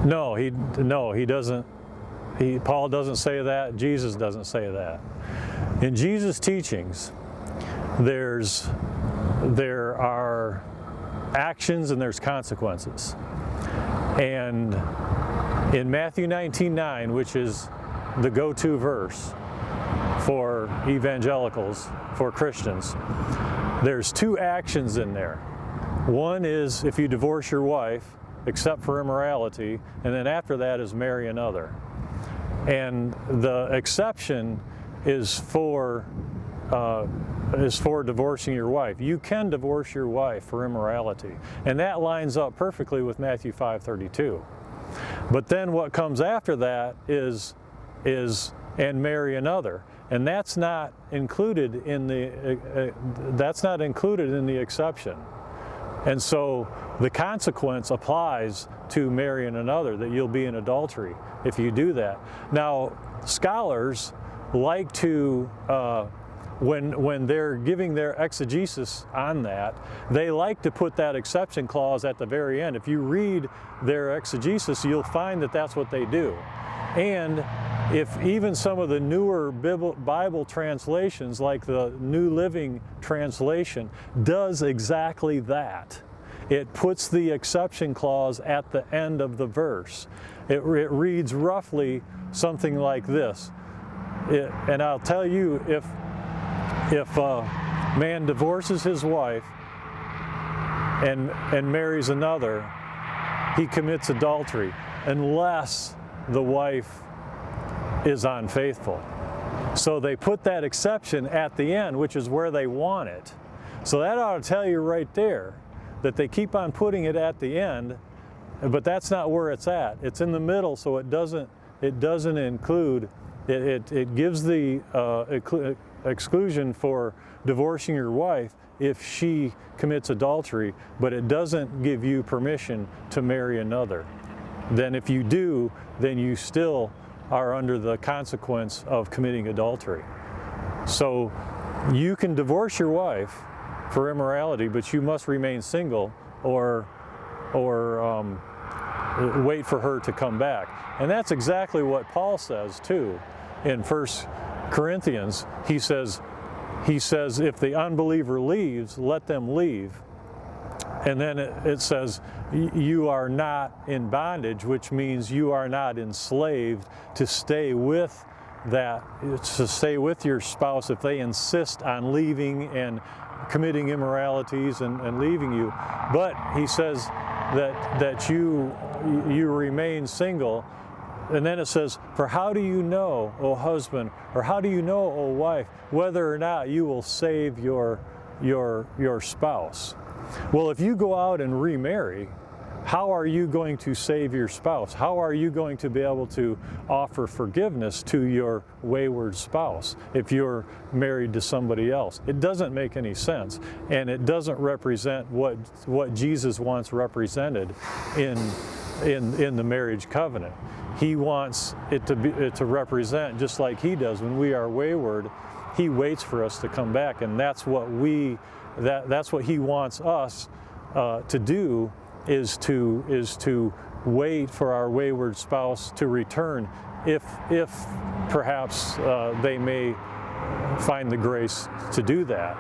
No, he doesn't. Paul doesn't say that. Jesus doesn't say that. In Jesus' teachings, there are actions and there's consequences. And in Matthew 19:9, which is the go-to verse for evangelicals, for Christians, there's two actions in there. One is if you divorce your wife, except for immorality, and then after that is marry another. And the exception is for divorcing your wife. You can divorce your wife for immorality, and that lines up perfectly with Matthew 5:32. But then what comes after that is and marry another, and that's not included in the exception. And so the consequence applies to marrying another, that you'll be in adultery if you do that. Now, scholars like to, when they're giving their exegesis on that, they like to put that exception clause at the very end. If you read their exegesis, you'll find that that's what they do. And if even some of the newer Bible translations, like the New Living Translation, does exactly that. It puts the exception clause at the end of the verse. It reads roughly something like this. And I'll tell you, if a man divorces his wife and marries another, he commits adultery, unless the wife is unfaithful. So they put that exception at the end, which is where they want it. So that ought to tell you right there that they keep on putting it at the end, but that's not where it's at. It's in the middle, so it doesn't include, it gives the exclusion for divorcing your wife if she commits adultery, but it doesn't give you permission to marry another. Then if you do, then you still are under the consequence of committing adultery. So you can divorce your wife for immorality, but you must remain single or wait for her to come back. And that's exactly what Paul says too. In 1 Corinthians, he says, if the unbeliever leaves, let them leave. And then it says, you are not in bondage, which means you are not enslaved to stay with your spouse if they insist on leaving and committing immoralities and leaving you. But he says that you remain single. And then it says, for how do you know, O husband, or how do you know, O wife, whether or not you will save your spouse? Well, if you go out and remarry, how are you going to save your spouse? How are you going to be able to offer forgiveness to your wayward spouse if you're married to somebody else? It doesn't make any sense, and it doesn't represent what Jesus wants represented in the marriage covenant. He wants it to represent just like he does. When we are wayward, he waits for us to come back, and that's what he wants us to do, is to wait for our wayward spouse to return, if perhaps they may find the grace to do that.